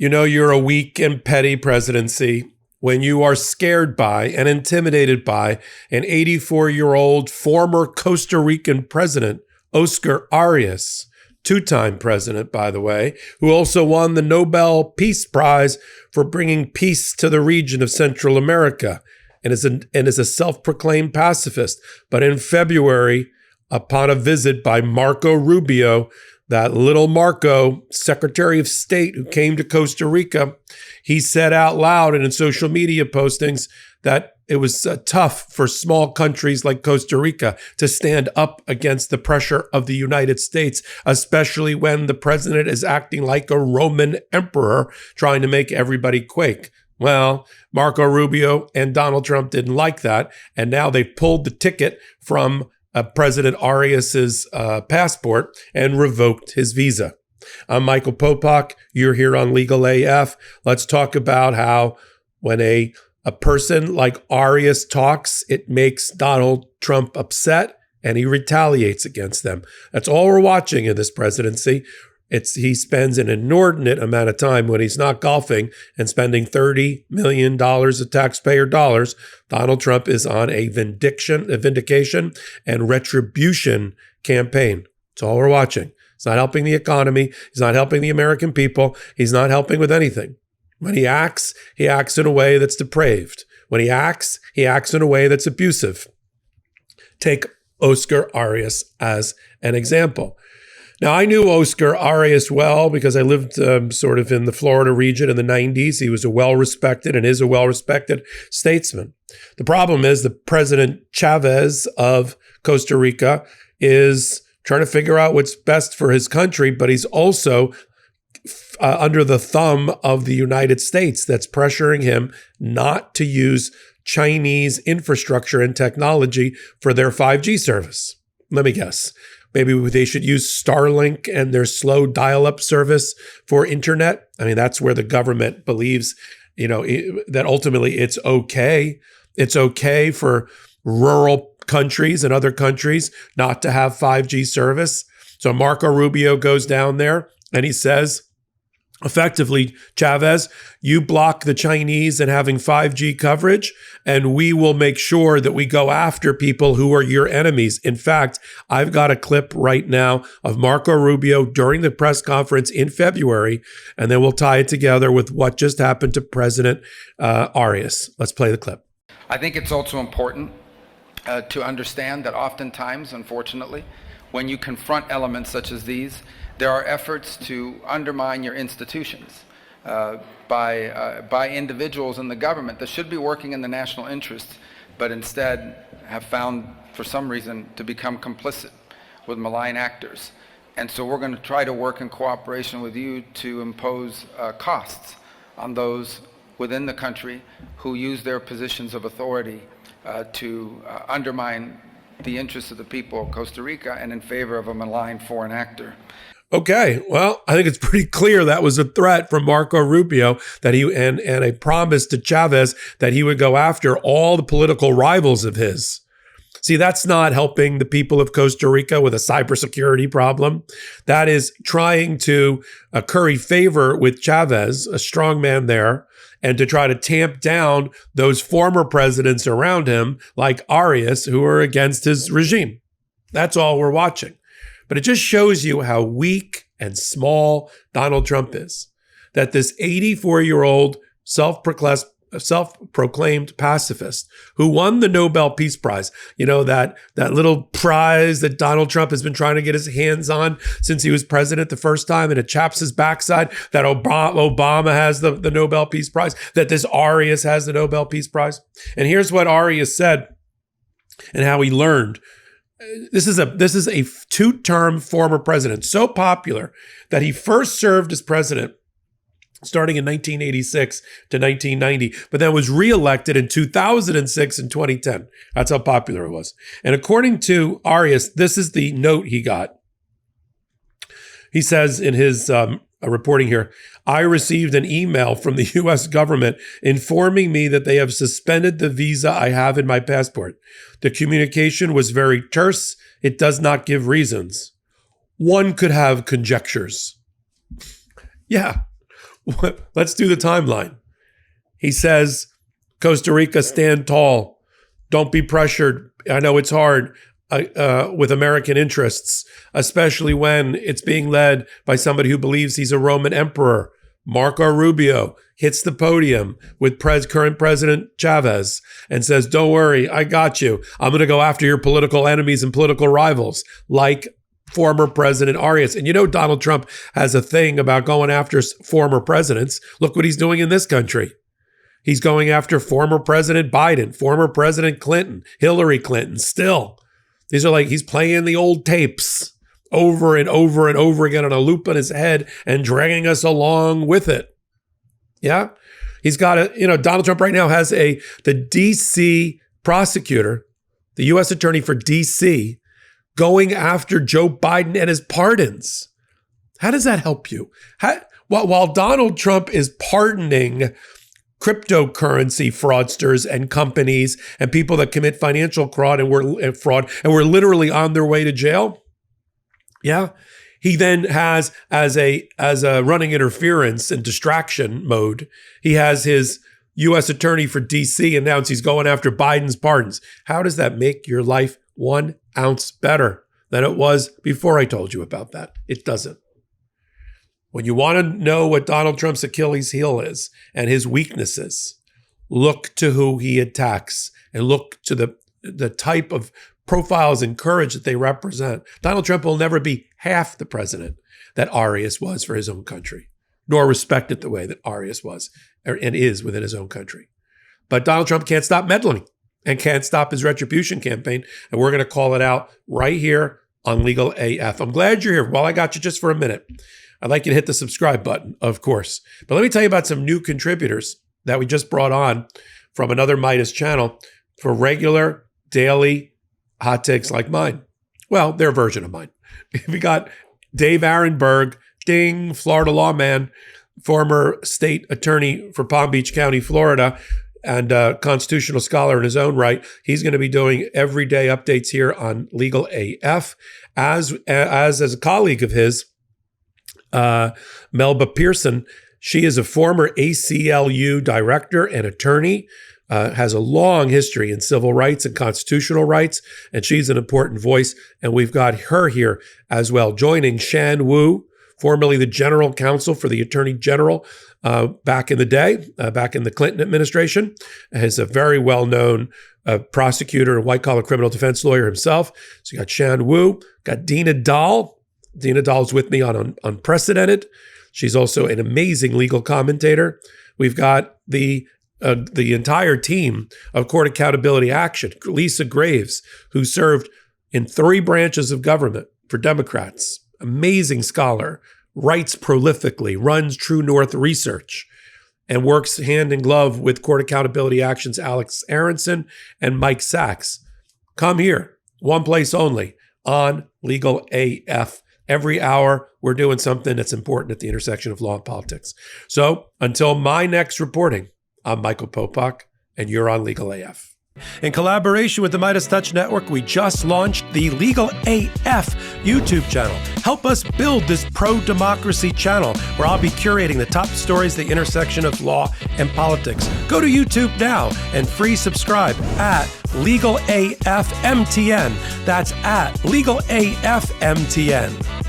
You know you're a weak and petty presidency when you are scared by and intimidated by an 84-year-old former Costa Rican president, Oscar Arias, two-time president, by the way, who also won the Nobel Peace Prize for bringing peace to the region of Central America and is a self-proclaimed pacifist. But in February, upon a visit by Marco Rubio, that little Marco, Secretary of State who came to Costa Rica, he said out loud and in social media postings that it was tough for small countries like Costa Rica to stand up against the pressure of the United States, especially when the president is acting like a Roman emperor trying to make everybody quake. Well, Marco Rubio and Donald Trump didn't like that, and now they pulled the ticket from President Arias's passport and revoked his visa. I'm Michael Popok. You're here on Legal AF. Let's talk about how when a person like Arias talks, it makes Donald Trump upset and he retaliates against them. That's all we're watching in this presidency. He spends an inordinate amount of time when he's not golfing and spending $30 million of taxpayer dollars. Donald Trump is on a vindication and retribution campaign. That's all we're watching. He's not helping the economy. He's not helping the American people. He's not helping with anything. When he acts in a way that's depraved. When he acts in a way that's abusive. Take Oscar Arias as an example. Now, I knew Oscar Arias well because I lived sort of in the Florida region in the 90s. He was a well-respected and is a well-respected statesman. The problem is that President Chavez of Costa Rica is trying to figure out what's best for his country, but he's also under the thumb of the United States that's pressuring him not to use Chinese infrastructure and technology for their 5G service. Let me guess. Maybe they should use Starlink and their slow dial-up service for internet. I mean, that's where the government believes, that ultimately it's okay. It's okay for rural countries and other countries not to have 5G service. So Marco Rubio goes down there and he says, effectively, Chavez, you block the Chinese and having 5G coverage, and we will make sure that we go after people who are your enemies. In fact, I've got a clip right now of Marco Rubio during the press conference in February, and then we'll tie it together with what just happened to President Arias. Let's play the clip. I think it's also important to understand that oftentimes, unfortunately, when you confront elements such as these, there are efforts to undermine your institutions by individuals in the government that should be working in the national interest, but instead have found, for some reason, to become complicit with malign actors. And so we're going to try to work in cooperation with you to impose costs on those within the country who use their positions of authority to undermine the interests of the people of Costa Rica and in favor of a malign foreign actor. Okay, well, I think it's pretty clear that was a threat from Marco Rubio that and a promise to Chavez that he would go after all the political rivals of his. See, that's not helping the people of Costa Rica with a cybersecurity problem. That is trying to curry favor with Chavez, a strong man there, and to try to tamp down those former presidents around him, like Arias, who are against his regime. That's all we're watching. But it just shows you how weak and small Donald Trump is. That this 84-year-old self-proclaimed pacifist who won the Nobel Peace Prize, that little prize that Donald Trump has been trying to get his hands on since he was president the first time, and it chaps his backside that Obama has the Nobel Peace Prize, that this Arias has the Nobel Peace Prize. And here's what Arias said and how he learned. This is a two-term former president, so popular that he first served as president starting in 1986 to 1990, but then was reelected in 2006 and 2010. That's how popular it was. And according to Arias, this is the note he got. He says in his reporting here, I received an email from the U.S. government informing me that they have suspended the visa I have in my passport. The communication was very terse. It does not give reasons. One could have conjectures. Yeah, Let's do the timeline. He says, Costa Rica, stand tall. Don't be pressured. I know it's hard with American interests, especially when it's being led by somebody who believes he's a Roman emperor. Marco Rubio hits the podium with current President Chavez and says, don't worry, I got you. I'm going to go after your political enemies and political rivals, like former President Arias. And you know Donald Trump has a thing about going after former presidents. Look what he's doing in this country. He's going after former President Biden, former President Clinton, Hillary Clinton, still. These are like, he's playing the old tapes over and over and over again on a loop in his head and dragging us along with it. Yeah. He's got Donald Trump right now has the DC prosecutor, the U.S. attorney for DC, going after Joe Biden and his pardons. How does that help you? While Donald Trump is pardoning cryptocurrency fraudsters and companies and people that commit financial fraud and we're literally on their way to jail. Yeah. He then has, as a running interference and distraction mode, he has his U.S. attorney for D.C. announce he's going after Biden's pardons. How does that make your life 1 ounce better than it was before I told you about that? It doesn't. When you want to know what Donald Trump's Achilles heel is and his weaknesses, look to who he attacks and look to the type of profiles and courage that they represent. Donald Trump will never be half the president that Arias was for his own country, nor respected the way that Arias was and is within his own country. But Donald Trump can't stop meddling and can't stop his retribution campaign. And we're going to call it out right here on Legal AF. I'm glad you're here. Well, I got you just for a minute. I'd like you to hit the subscribe button, of course. But let me tell you about some new contributors that we just brought on from another Midas channel for regular, daily hot takes like mine. Well, their version of mine. We got Dave Arenberg, ding, Florida lawman, former state attorney for Palm Beach County, Florida, and a constitutional scholar in his own right. He's going to be doing everyday updates here on Legal AF. As a colleague of his, Melba Pearson, she is a former ACLU director and attorney, has a long history in civil rights and constitutional rights, and she's an important voice. And we've got her here as well, joining Shan Wu, formerly the general counsel for the attorney general back in the day, back in the Clinton administration, is a very well-known prosecutor and white-collar criminal defense lawyer himself. So you got Shan Wu, got Dina Dahl. Dina Dahl's with me on Unprecedented. She's also an amazing legal commentator. We've got the entire team of Court Accountability Action, Lisa Graves, who served in 3 branches of government for Democrats. Amazing scholar, writes prolifically, runs True North Research, and works hand in glove with Court Accountability Action's Alex Aronson and Mike Sachs. Come here, one place only, on Legal AF. Every hour, we're doing something that's important at the intersection of law and politics. So until my next reporting, I'm Michael Popok, and you're on Legal AF. In collaboration with the Midas Touch Network, we just launched the Legal AF YouTube channel. Help us build this pro-democracy channel where I'll be curating the top stories at the intersection of law and politics. Go to YouTube now and free subscribe at Legal AF MTN. That's at Legal AF MTN.